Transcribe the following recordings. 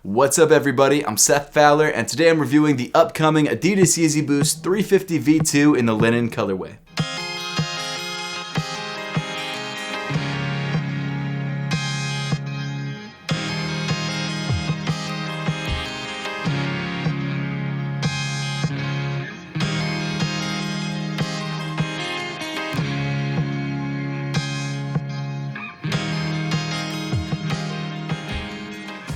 What's up everybody, I'm Seth Fowler and today I'm reviewing the upcoming Adidas YEEZY Boost 350 V2 in the linen colorway.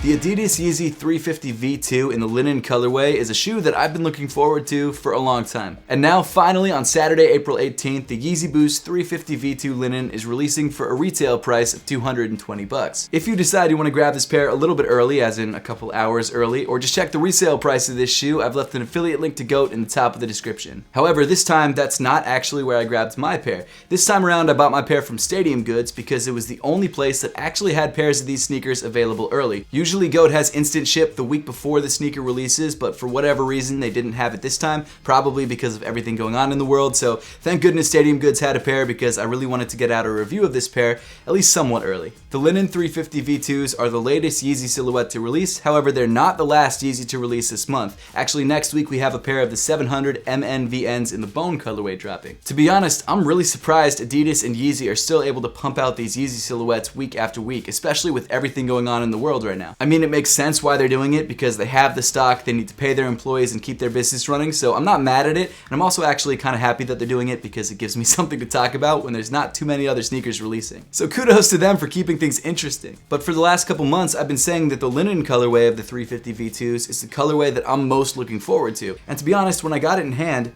The Adidas YEEZY 350 V2 in the linen colorway is a shoe that I've been looking forward to for a long time. And now finally on Saturday, April 18th, the YEEZY Boost 350 V2 linen is releasing for a retail price of $220. If you decide you want to grab this pair a little bit early, as in a couple hours early, or just check the resale price of this shoe, I've left an affiliate link to GOAT in the top of the description. However, this time that's not actually where I grabbed my pair. This time around I bought my pair from Stadium Goods because it was the only place that actually had pairs of these sneakers available early. Usually GOAT has instant ship the week before the sneaker releases, but for whatever reason they didn't have it this time, probably because of everything going on in the world, so thank goodness Stadium Goods had a pair because I really wanted to get out a review of this pair at least somewhat early. The linen 350 V2s are the latest YEEZY silhouette to release, however they're not the last YEEZY to release this month. Actually next week we have a pair of the 700 MNVNs in the bone colorway dropping. To be honest, I'm really surprised Adidas and YEEZY are still able to pump out these YEEZY silhouettes week after week, especially with everything going on in the world right now. I mean, it makes sense why they're doing it because they have the stock, they need to pay their employees and keep their business running, so I'm not mad at it, and I'm also actually kind of happy that they're doing it because it gives me something to talk about when there's not too many other sneakers releasing. So kudos to them for keeping things interesting. But for the last couple months I've been saying that the linen colorway of the 350 V2s is the colorway that I'm most looking forward to, and to be honest, when I got it in hand,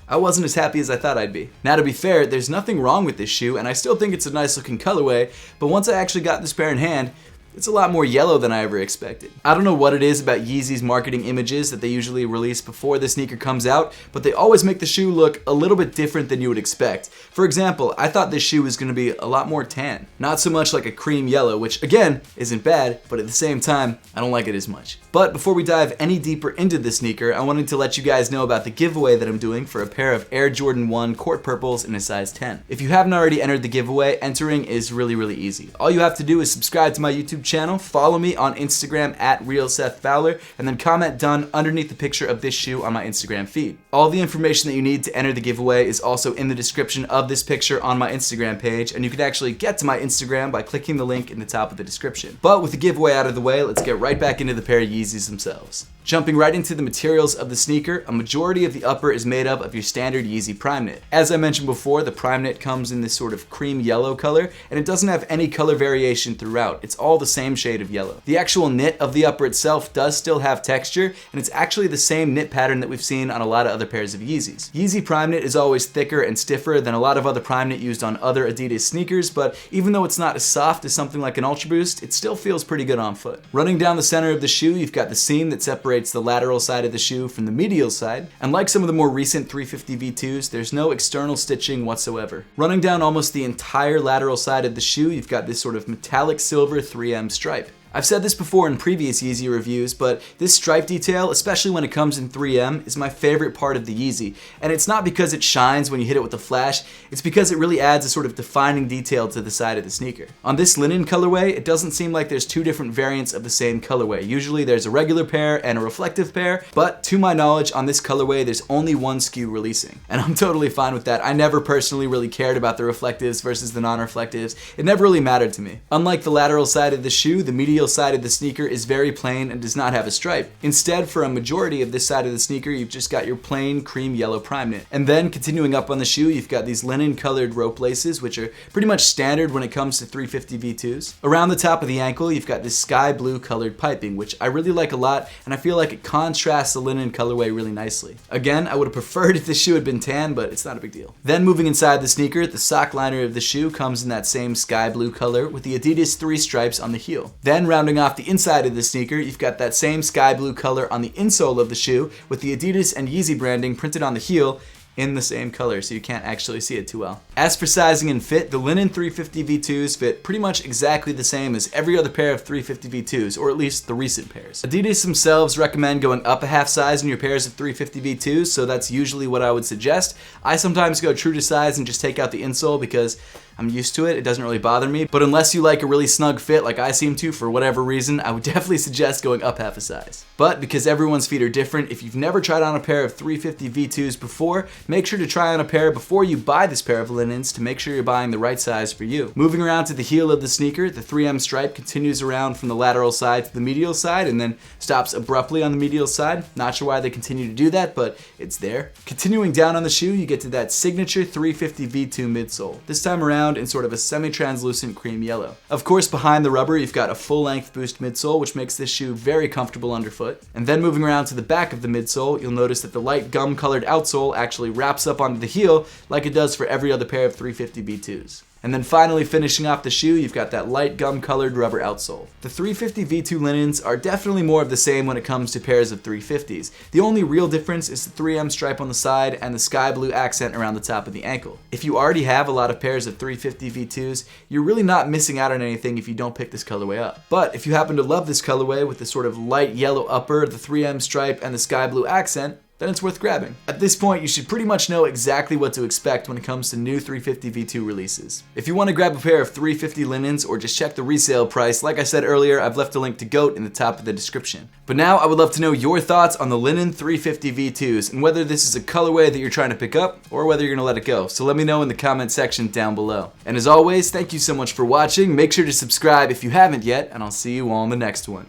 I wasn't as happy as I thought I'd be. Now to be fair, there's nothing wrong with this shoe and I still think it's a nice looking colorway, but once I actually got this pair in hand, it's a lot more yellow than I ever expected. I don't know what it is about Yeezy's marketing images that they usually release before the sneaker comes out, but they always make the shoe look a little bit different than you would expect. For example, I thought this shoe was going to be a lot more tan. Not so much like a cream yellow, which again, isn't bad, but at the same time, I don't like it as much. But before we dive any deeper into the sneaker, I wanted to let you guys know about the giveaway that I'm doing for a pair of Air Jordan 1 Court Purples in a size 10. If you haven't already entered the giveaway, entering is really easy. All you have to do is subscribe to my YouTube channel, follow me on Instagram at @RealSethFowler, and then comment done underneath the picture of this shoe on my Instagram feed. All the information that you need to enter the giveaway is also in the description of this picture on my Instagram page, and you can actually get to my Instagram by clicking the link in the top of the description. But with the giveaway out of the way, let's get right back into the pair of Yeezys themselves. Jumping right into the materials of the sneaker, a majority of the upper is made up of your standard YEEZY prime knit. As I mentioned before, the prime knit comes in this sort of cream yellow color, and it doesn't have any color variation throughout. It's all the same shade of yellow. The actual knit of the upper itself does still have texture, and it's actually the same knit pattern that we've seen on a lot of other pairs of Yeezys. YEEZY prime knit is always thicker and stiffer than a lot of other prime knit used on other Adidas sneakers, but even though it's not as soft as something like an Ultra Boost, it still feels pretty good on foot. Running down the center of the shoe, you've got the seam that separates the lateral side of the shoe from the medial side, and like some of the more recent 350 V2s, there's no external stitching whatsoever. Running down almost the entire lateral side of the shoe, you've got this sort of metallic silver 3M stripe. I've said this before in previous YEEZY reviews, but this stripe detail, especially when it comes in 3M, is my favorite part of the YEEZY. And it's not because it shines when you hit it with a flash, it's because it really adds a sort of defining detail to the side of the sneaker. On this linen colorway, it doesn't seem like there's two different variants of the same colorway. Usually there's a regular pair and a reflective pair, but to my knowledge, on this colorway, there's only one SKU releasing. And I'm totally fine with that. I never personally really cared about the reflectives versus the non-reflectives. It never really mattered to me. Unlike the lateral side of the shoe, the medial side of the sneaker is very plain and does not have a stripe. Instead, for a majority of this side of the sneaker, you've just got your plain cream yellow prime knit. And then continuing up on the shoe, you've got these linen colored rope laces, which are pretty much standard when it comes to 350 V2s. Around the top of the ankle, you've got this sky blue colored piping, which I really like a lot, and I feel like it contrasts the linen colorway really nicely. Again, I would have preferred if this shoe had been tan, but it's not a big deal. Then moving inside the sneaker, the sock liner of the shoe comes in that same sky blue color with the Adidas 3 stripes on the heel. Then rounding off the inside of the sneaker, you've got that same sky blue color on the insole of the shoe with the Adidas and YEEZY branding printed on the heel in the same color, so you can't actually see it too well. As for sizing and fit, the linen 350 V2s fit pretty much exactly the same as every other pair of 350 V2s, or at least the recent pairs. Adidas themselves recommend going up a half size in your pairs of 350 V2s, so that's usually what I would suggest. I sometimes go true to size and just take out the insole because I'm used to it. It doesn't really bother me. But unless you like a really snug fit like I seem to for whatever reason, I would definitely suggest going up half a size. But because everyone's feet are different, if you've never tried on a pair of 350 V2s before, make sure to try on a pair before you buy this pair of linens to make sure you're buying the right size for you. Moving around to the heel of the sneaker, the 3M stripe continues around from the lateral side to the medial side and then stops abruptly on the medial side. Not sure why they continue to do that, but it's there. Continuing down on the shoe, you get to that signature 350 V2 midsole. This time around in sort of a semi-translucent cream yellow. Of course, behind the rubber, you've got a full-length Boost midsole, which makes this shoe very comfortable underfoot. And then moving around to the back of the midsole, you'll notice that the light gum-colored outsole actually wraps up onto the heel like it does for every other pair of 350 V2s. And then finally finishing off the shoe, you've got that light gum-colored rubber outsole. The 350 V2 linens are definitely more of the same when it comes to pairs of 350s. The only real difference is the 3M stripe on the side and the sky blue accent around the top of the ankle. If you already have a lot of pairs of 350 V2s, you're really not missing out on anything if you don't pick this colorway up. But if you happen to love this colorway with the sort of light yellow upper, the 3M stripe, and the sky blue accent, then it's worth grabbing. At this point, you should pretty much know exactly what to expect when it comes to new 350 V2 releases. If you want to grab a pair of 350 linens or just check the resale price, like I said earlier, I've left a link to GOAT in the top of the description. But now I would love to know your thoughts on the linen 350 V2s and whether this is a colorway that you're trying to pick up or whether you're going to let it go. So let me know in the comment section down below. And as always, thank you so much for watching. Make sure to subscribe if you haven't yet, and I'll see you all in the next one.